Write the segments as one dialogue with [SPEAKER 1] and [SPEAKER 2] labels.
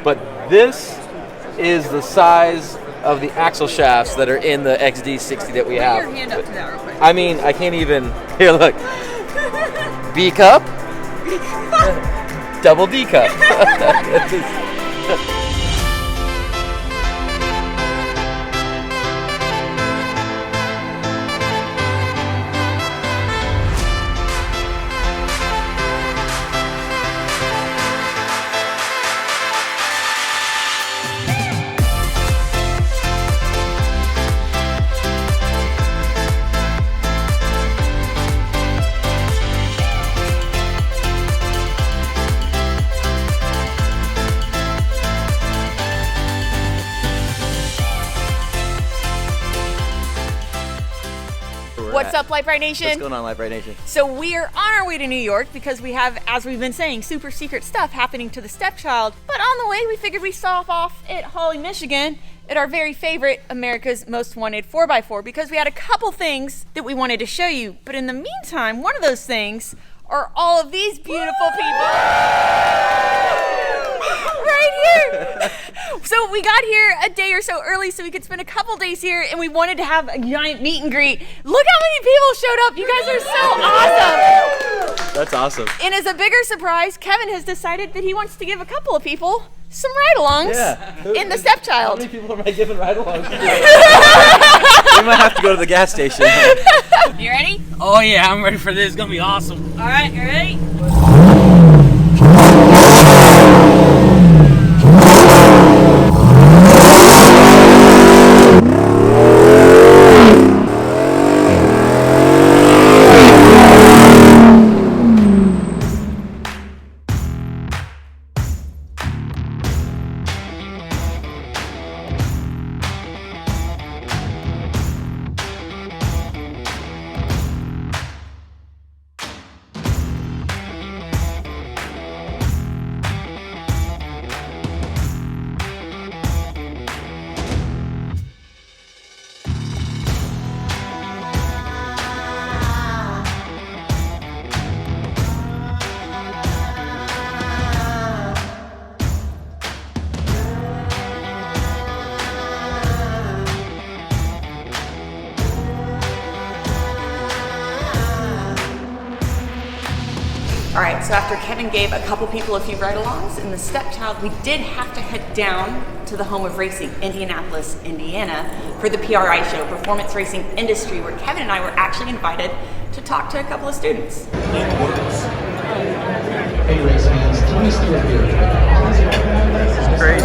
[SPEAKER 1] but this is the size of the axle shafts that are in the XD60 that we have.
[SPEAKER 2] Put your hand up to that real quick.
[SPEAKER 1] I mean, I can't even. Here, look. B cup. Double D cup.
[SPEAKER 2] What's up, Lite Brite Nation?
[SPEAKER 1] What's going on, Lite Brite Nation?
[SPEAKER 2] So we are on our way to New York because we have, as we've been saying, super secret stuff happening to the stepchild. But on the way, we figured we'd stop off at Holly, Michigan, at our very favorite America's Most Wanted 4x4 because we had a couple things that we wanted to show you. But in the meantime, one of those things are all of these beautiful people. Right here. So we got here a day or so early so we could spend a couple days here, and we wanted to have a giant meet and greet. Look how many people showed up. You guys are so awesome.
[SPEAKER 1] That's awesome.
[SPEAKER 2] And as a bigger surprise, Kevin has decided that he wants to give a couple of people some ride-alongs in the stepchild.
[SPEAKER 1] How many people am I giving ride-alongs to? We might have to go to the gas station.
[SPEAKER 2] You ready?
[SPEAKER 3] Oh yeah, I'm ready for this. It's gonna be awesome.
[SPEAKER 2] All right, you ready? All right, so after Kevin gave a couple people a few ride-alongs in the stepchild, we did have to head down to the home of racing, Indianapolis, Indiana, for the PRI Show, Performance Racing Industry, where Kevin and I were actually invited to talk to a couple of students.
[SPEAKER 4] Hey race fans, Tony Stewart here.
[SPEAKER 1] Great.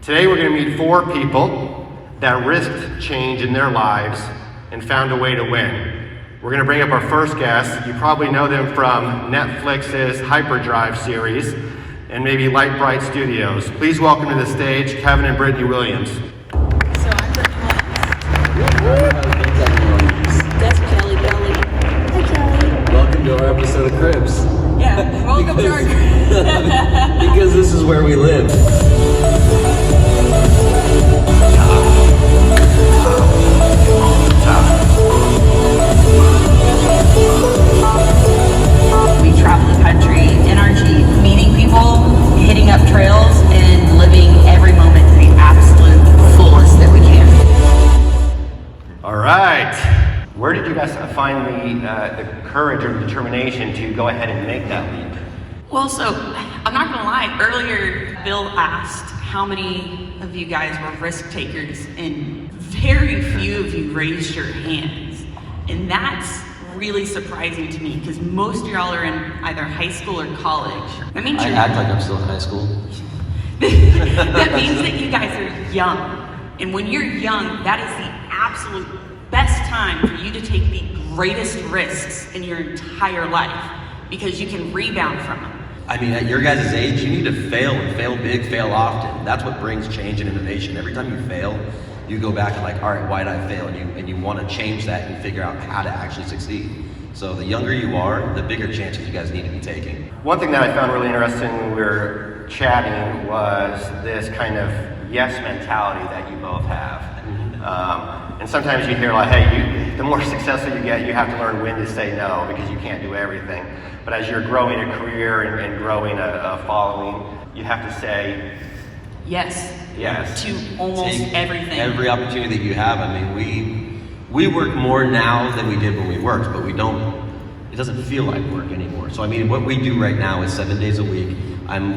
[SPEAKER 5] Today we're going to meet 4 people that risked change in their lives and found a way to win. We're going to bring up our first guest. You probably know them from Netflix's Hyperdrive series and maybe Lite Brite Studios. Please welcome to the stage Kevin and Brittany Williams.
[SPEAKER 6] So I'm Brittany. That's Kelly Belly. Hi Kelly.
[SPEAKER 7] Welcome to our episode of Cribs.
[SPEAKER 6] Yeah, welcome to our
[SPEAKER 7] Because this is where we live.
[SPEAKER 6] We travel the country in our Jeep, meeting people, hitting up trails, and living every moment to the absolute fullest that we can.
[SPEAKER 5] All right. Where did you guys find the courage or determination to go ahead and make that leap?
[SPEAKER 6] Well, so I'm not gonna lie, earlier Bill asked how many of you guys were risk takers, and very few of you raised your hands. And that's really surprising to me because most of y'all are in either high school or college. That means
[SPEAKER 7] I act like I'm still in high school.
[SPEAKER 6] that means that you guys are young. And when you're young, that is the absolute best time for you to take the greatest risks in your entire life because you can rebound from them.
[SPEAKER 7] I mean, at your guys' age, you need to fail and fail big, fail often. That's what brings change and innovation. Every time you fail, you go back and like, all right, why did I fail? And you want to change that and figure out how to actually succeed. So the younger you are, the bigger chances you guys need to be taking.
[SPEAKER 5] One thing that I found really interesting when we were chatting was this kind of yes mentality that you both have. And sometimes you hear like, hey, the more successful you get, you have to learn when to say no because you can't do everything. But as you're growing a career and growing a following, you have to say
[SPEAKER 6] yes to almost
[SPEAKER 7] Take
[SPEAKER 6] everything.
[SPEAKER 7] Every opportunity that you have. I mean, we work more now than we did when we worked, but it doesn't feel like work anymore. So I mean, what we do right now is 7 days a week.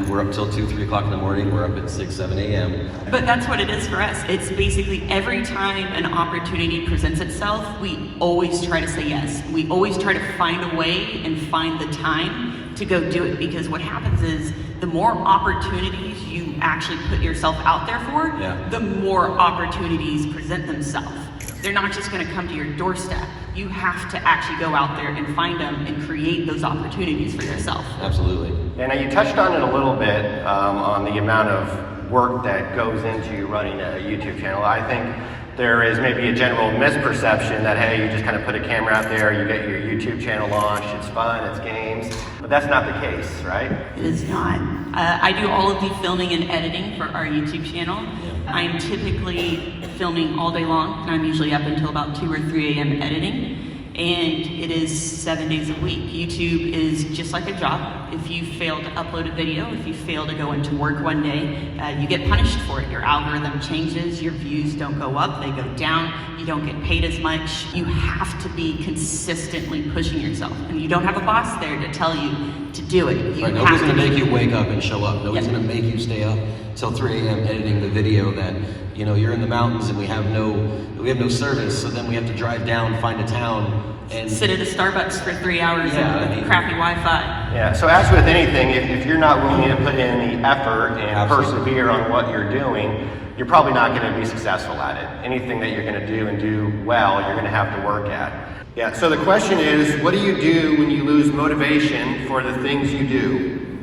[SPEAKER 7] We're up till 2, 3 o'clock in the morning. We're up at 6, 7 a.m.
[SPEAKER 6] But that's what it is for us. It's basically every time an opportunity presents itself, we always try to say yes. We always try to find a way and find the time to go do it, because what happens is the more opportunities you actually put yourself out there for, the more opportunities present themselves. They're not just going to come to your doorstep. You have to actually go out there and find them and create those opportunities for yourself.
[SPEAKER 7] Absolutely.
[SPEAKER 5] And now you touched on it a little bit on the amount of work that goes into running a YouTube channel. I think there is maybe a general misperception that, hey, you just kind of put a camera out there, you get your YouTube channel launched, it's fun, it's games, but that's not the case, right?
[SPEAKER 6] It is not. I do all of the filming and editing for our YouTube channel. I'm typically filming all day long, and I'm usually up until about 2 or 3 a.m. editing. And it is 7 days a week. YouTube is just like a job. If you fail to upload a video, if you fail to go into work one day, you get punished for it. Your algorithm changes, your views don't go up, they go down, you don't get paid as much. You have to be consistently pushing yourself. And you don't have a boss there to tell you to do it. You
[SPEAKER 7] Nobody's going to make you wake up and show up. Nobody's going to make you stay up till 3 a.m. editing the video that, you know, you're in the mountains and we have no service, so then we have to drive down, find a town, and
[SPEAKER 6] sit at a Starbucks for 3 hours with crappy Wi-Fi.
[SPEAKER 5] Yeah, so as with anything, if you're not willing to put in the effort and persevere on what you're doing, you're probably not going to be successful at it. Anything that you're going to do and do well, you're going to have to work at. Yeah, so the question is, what do you do when you lose motivation for the things you do?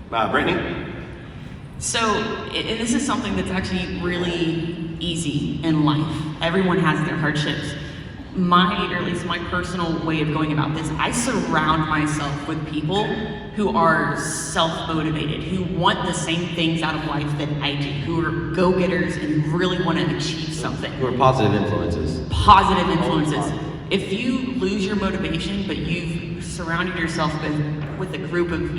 [SPEAKER 5] Brittany?
[SPEAKER 6] So, and this is something that's actually really easy in life. Everyone has their hardships. Or at least my personal way of going about this, I surround myself with people who are self-motivated, who want the same things out of life that I do, who are go-getters and really want to achieve something.
[SPEAKER 7] Who are positive influences.
[SPEAKER 6] Positive influences. If you lose your motivation, but you've surrounded yourself with a group of,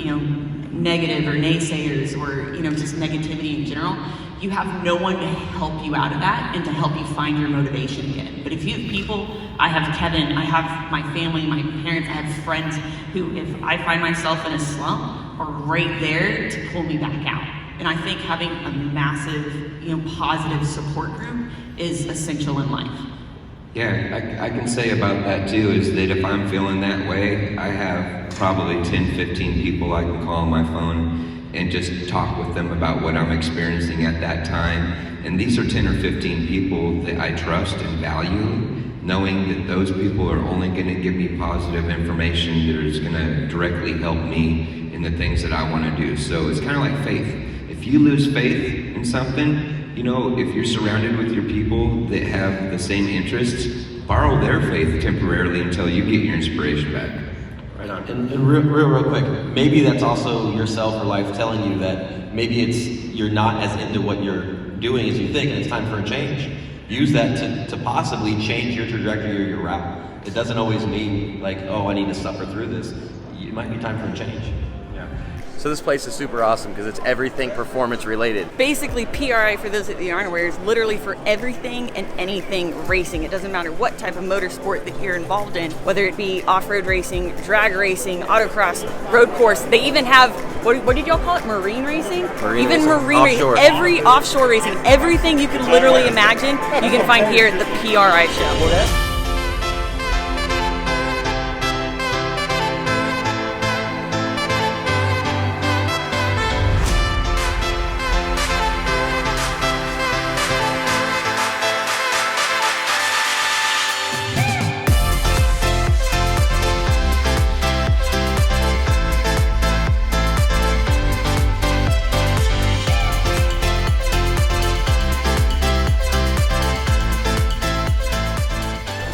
[SPEAKER 6] negative or naysayers or, just negativity in general, you have no one to help you out of that and to help you find your motivation again. But if you have people, I have Kevin, I have my family, my parents, I have friends who, if I find myself in a slump, are right there to pull me back out. And I think having a massive, positive support group is essential in life.
[SPEAKER 8] Yeah, I can say about that too, is that if I'm feeling that way, I have probably 10, 15 people I can call on my phone and just talk with them about what I'm experiencing at that time. And these are 10 or 15 people that I trust and value, knowing that those people are only going to give me positive information that is going to directly help me in the things that I want to do. So it's kind of like faith. If you lose faith in something, if you're surrounded with your people that have the same interests, borrow their faith temporarily until you get your inspiration back.
[SPEAKER 7] Right on. And real quick, maybe that's also yourself or life telling you that maybe you're not as into what you're doing as you think, and it's time for a change. Use that to possibly change your trajectory or your route. It doesn't always mean like, oh, I need to suffer through this. It might be time for a change.
[SPEAKER 1] So this place is super awesome because it's everything performance related.
[SPEAKER 2] Basically, PRI, for those that aren't aware, is literally for everything and anything racing. It doesn't matter what type of motorsport that you're involved in, whether it be off-road racing, drag racing, autocross, road course. They even have, what did y'all call it, marine racing? Marine
[SPEAKER 1] offshore.
[SPEAKER 2] racing. Every offshore racing, everything you could literally imagine, you can find here at the PRI Show.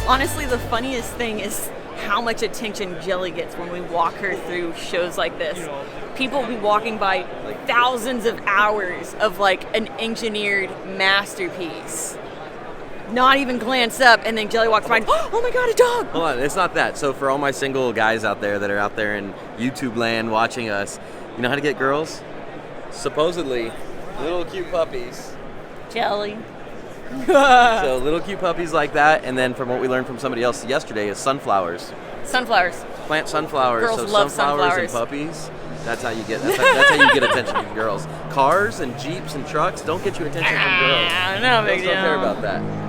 [SPEAKER 2] Honestly, the funniest thing is how much attention Jelly gets when we walk her through shows like this. People will be walking by thousands of hours of like an engineered masterpiece. not even glance up, and then Jelly walks by and, oh my God, a dog!
[SPEAKER 1] Hold on, it's not that. So for all my single guys out there that are out there in YouTube land watching us, you know how to get girls? Supposedly, little cute puppies.
[SPEAKER 2] Jelly.
[SPEAKER 1] So little cute puppies like that, and then from what we learned from somebody else yesterday is sunflowers.
[SPEAKER 2] Sunflowers.
[SPEAKER 1] Plant sunflowers.
[SPEAKER 2] Girls
[SPEAKER 1] so
[SPEAKER 2] love
[SPEAKER 1] sunflowers and puppies. That's how you get. That's how you get attention from girls. Cars and jeeps and trucks don't get you attention from girls.
[SPEAKER 2] No big
[SPEAKER 1] Girls
[SPEAKER 2] deal.
[SPEAKER 1] don't care about that.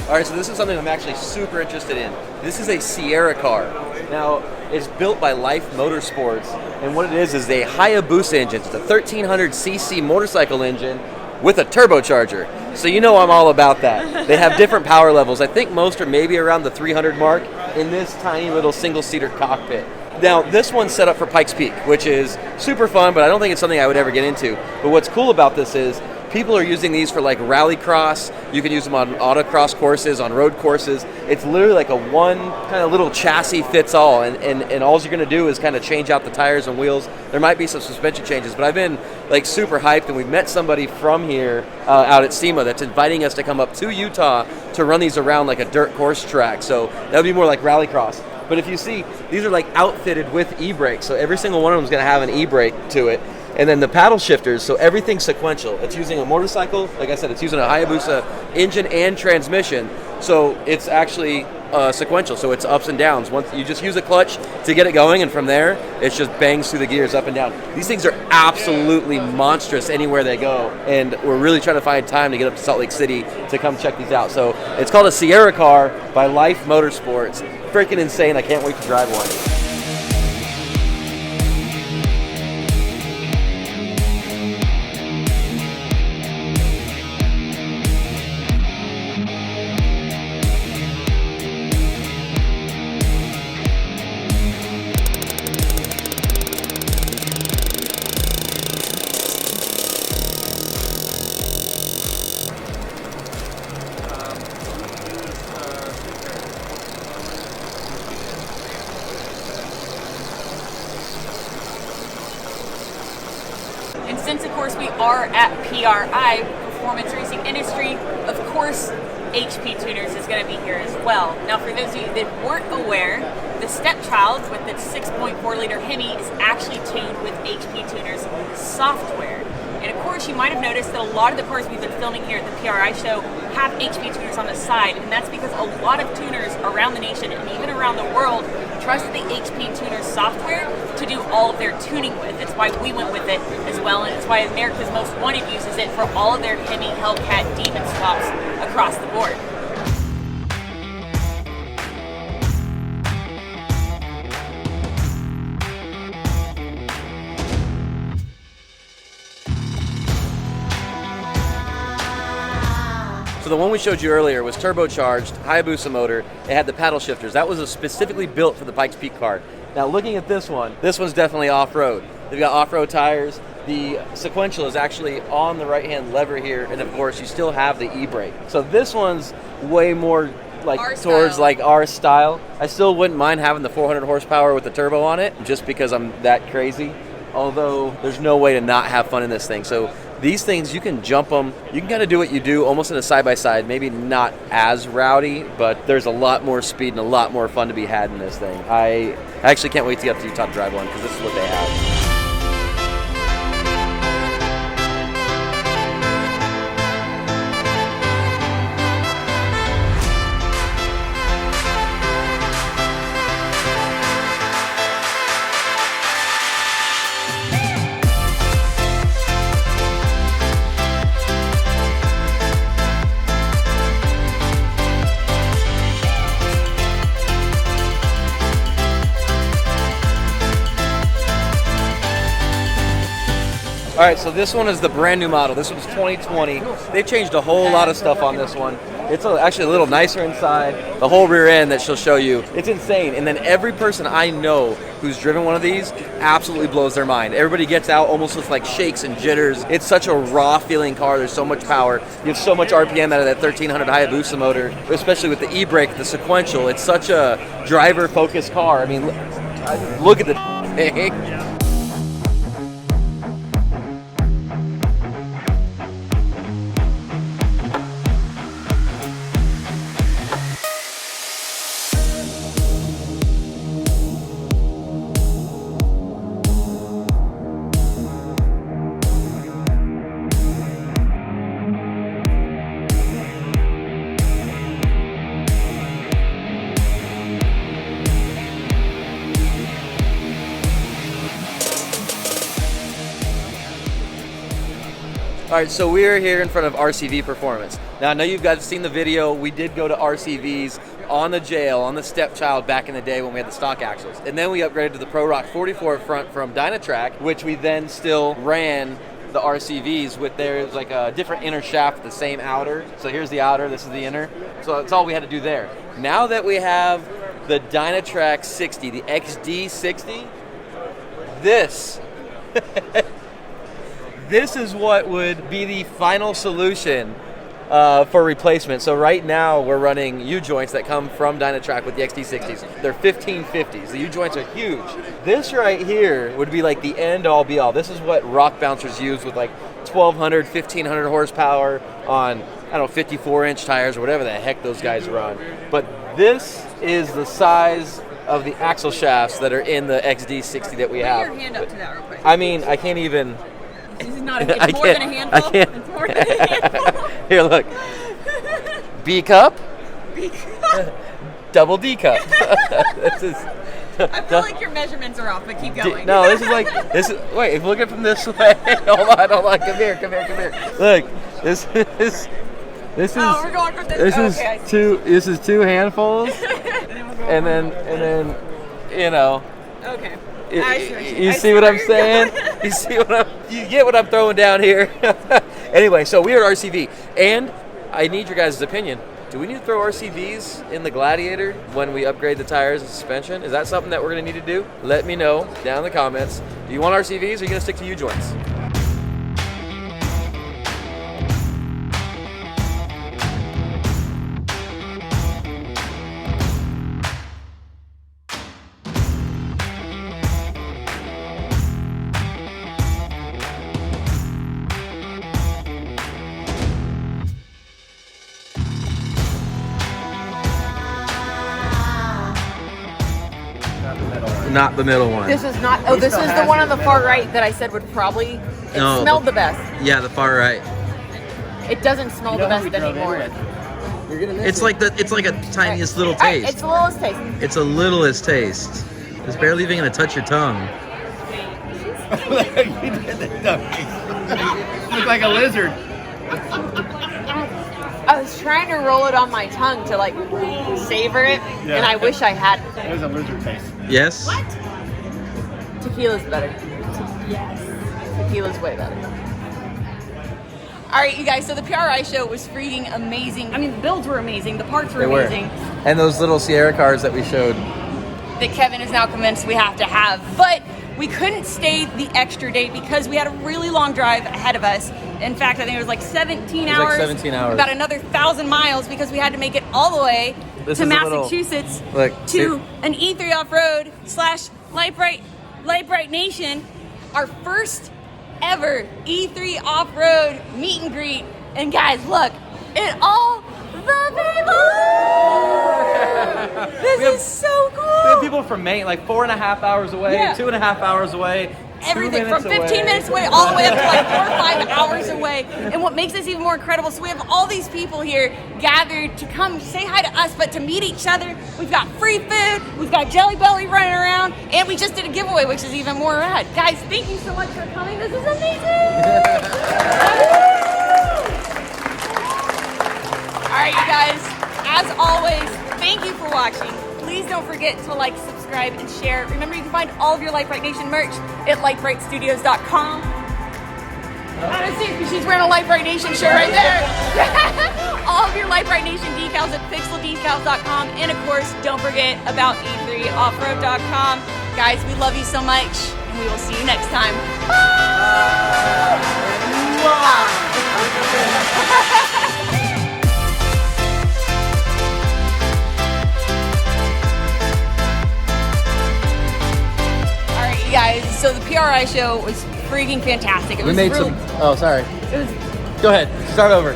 [SPEAKER 1] All right, so this is something I'm actually super interested in. This is a Sierra car. Now, it's built by Life Motorsports, and what it is a Hayabusa engine. It's a 1300cc motorcycle engine with a turbocharger. So you know I'm all about that. They have different power levels. I think most are maybe around the 300 mark in this tiny little single-seater cockpit. Now, this one's set up for Pikes Peak, which is super fun, but I don't think it's something I would ever get into. But what's cool about this is people are using these for like rallycross. You can use them on autocross courses, on road courses. It's literally like a one kind of little chassis fits all, and all you're going to do is kind of change out the tires and wheels. There might be some suspension changes, but I've been like super hyped, and we've met somebody from here out at SEMA that's inviting us to come up to Utah to run these around like a dirt course track. So that would be more like rallycross. But if you see, these are like outfitted with e-brakes, so every single one of them is going to have an e-brake to it. And then the paddle shifters, so everything's sequential. It's using a motorcycle, like I said, it's using a Hayabusa engine and transmission, so it's actually sequential, so it's ups and downs. Once you just use a clutch to get it going, and from there, it just bangs through the gears up and down. These things are absolutely monstrous anywhere they go, and we're really trying to find time to get up to Salt Lake City to come check these out. So it's called a Sierra car by Life Motorsports. Freaking insane, I can't wait to drive one.
[SPEAKER 2] And since, of course, we are at PRI, Performance Racing Industry, of course, HP Tuners is going to be here as well. Now, for those of you that weren't aware, the Stepchild with its 6.4-liter Hemi is actually tuned with HP Tuners software. And of course, you might have noticed that a lot of the cars we've been filming here at the PRI Show have HP Tuners on the side, and that's because a lot of tuners around the nation and even around the world trust the HP Tuners software to do all of their tuning with. It's why we went with it as well, and it's why America's Most Wanted uses it for all of their Hemi, Hellcat, Demon swaps across the board.
[SPEAKER 1] So the one we showed you earlier was turbocharged, Hayabusa motor. It had the paddle shifters. That was specifically built for the Pikes Peak car. Now looking at this one's definitely off-road. They've got off-road tires. The sequential is actually on the right-hand lever here, and of course you still have the e-brake. So this one's way more like towards like our style. I still wouldn't mind having the 400 horsepower with the turbo on it, just because I'm that crazy. Although there's no way to not have fun in this thing. So these things, you can jump them. You can kind of do what you do almost in a side-by-side, maybe not as rowdy, but there's a lot more speed and a lot more fun to be had in this thing. I actually can't wait to get up to Utah to drive one, because this is what they have. All right, so this one is the brand new model. This one's 2020. They've changed a whole lot of stuff on this one. It's actually a little nicer inside. The whole rear end that she'll show you, it's insane. And then every person I know who's driven one of these absolutely blows their mind. Everybody gets out almost with like shakes and jitters. It's such a raw feeling car. There's so much power. You have so much RPM out of that 1300 Hayabusa motor, especially with the e-brake, the sequential. It's such a driver-focused car. I mean, look at the thing. All right, so we're here in front of RCV Performance. Now, I know you guys have seen the video. We did go to RCVs on the jail, on the stepchild back in the day when we had the stock axles. And then we upgraded to the Pro Rock 44 front from Dynatrac, which we then still ran the RCVs with there's like a different inner shaft, the same outer. So here's the outer, this is the inner. So that's all we had to do there. Now that we have the Dynatrac 60, the XD 60, this this is what would be the final solution for replacement. So right now we're running U-joints that come from Dynatrac with the XT60s. They're 1550s. The U-joints are huge. This right here would be like the end-all be-all. This is what rock bouncers use with like 1200, 1500 horsepower on, I don't know, 54-inch tires or whatever the heck those guys run. But this is the size of the axle shafts that are in the XD60 that we have.
[SPEAKER 2] Put your hand up to that real quick.
[SPEAKER 1] I mean, I can't even...
[SPEAKER 2] This is not it's more than a handful.
[SPEAKER 1] I can't.
[SPEAKER 2] It's more than a handful.
[SPEAKER 1] Here, look. B cup.
[SPEAKER 2] B cup.
[SPEAKER 1] Double D cup. This is.
[SPEAKER 2] I feel like your measurements are off, but keep going.
[SPEAKER 1] No, this is like this. Is, wait, if you look at it from this way. Hold on. Come here. Look, this is.
[SPEAKER 2] Oh, we're going from this.
[SPEAKER 1] This
[SPEAKER 2] okay,
[SPEAKER 1] is two. This is two handfuls, and then, you know.
[SPEAKER 2] Okay.
[SPEAKER 1] You see what I'm saying? You get what I'm throwing down here. Anyway, so we are at RCV, and I need your guys' opinion. Do we need to throw RCVs in the Gladiator when we upgrade the tires and suspension? Is that something that we're going to need to do? Let me know down in the comments. Do you want RCVs, or are you going to stick to U-joints? Not the middle one.
[SPEAKER 2] This is not. Oh, this is the one on the far right that I said would probably. It smelled the best.
[SPEAKER 1] Yeah, the far right.
[SPEAKER 2] It doesn't smell the best anymore.
[SPEAKER 1] It's like a tiniest little taste.
[SPEAKER 2] It's the littlest taste.
[SPEAKER 1] It's a littlest taste. It's barely even gonna touch your tongue.
[SPEAKER 9] You look like a lizard.
[SPEAKER 2] I was trying to roll it on my tongue to like savor it, and I wish I had.
[SPEAKER 9] There's a lizard taste.
[SPEAKER 1] Yes?
[SPEAKER 2] What? Tequila's better. Yes. Tequila's way better. All right, you guys, so the PRI show was freaking amazing. I mean, the builds were amazing. The parts were amazing.
[SPEAKER 1] And those little Sierra cars that we showed.
[SPEAKER 2] That Kevin is now convinced we have to have. But we couldn't stay the extra day because we had a really long drive ahead of us. In fact, I think it was like 17 hours.
[SPEAKER 1] Like 17 hours.
[SPEAKER 2] About another 1,000 miles because we had to make it all the way to Massachusetts to an E3 Off-Road / Lite Nation. Our first ever E3 Off-Road meet and greet. And guys, look, it all the people! This is so cool!
[SPEAKER 1] We have people from Maine, like 4.5 hours away, 2.5 hours away.
[SPEAKER 2] Everything from 15 minutes away all the way up to like 4 or 5 hours away. And what makes this even more incredible, so we have all these people here gathered to come say hi to us, but to meet each other. We've got free food, we've got Jelly Belly running around, and we just did a giveaway, which is even more rad. Guys, thank you so much for coming. This is amazing! All right, you guys, as always, thank you for watching. Please don't forget to like, subscribe, and share. Remember, you can find all of your Lite Nation merch at litebritstudios.com. I see, because she's wearing a Lite Brite Nation shirt right there. All of your Lite Brite Nation decals at pixeldecals.com. And of course, don't forget about e3offroad.com. Guys, we love you so much, and we will see you next time. All right, you guys. So the PRI show was freaking fantastic. It was
[SPEAKER 1] We made
[SPEAKER 2] really,
[SPEAKER 1] some. Oh, sorry.
[SPEAKER 2] It was
[SPEAKER 1] Go ahead. Start over.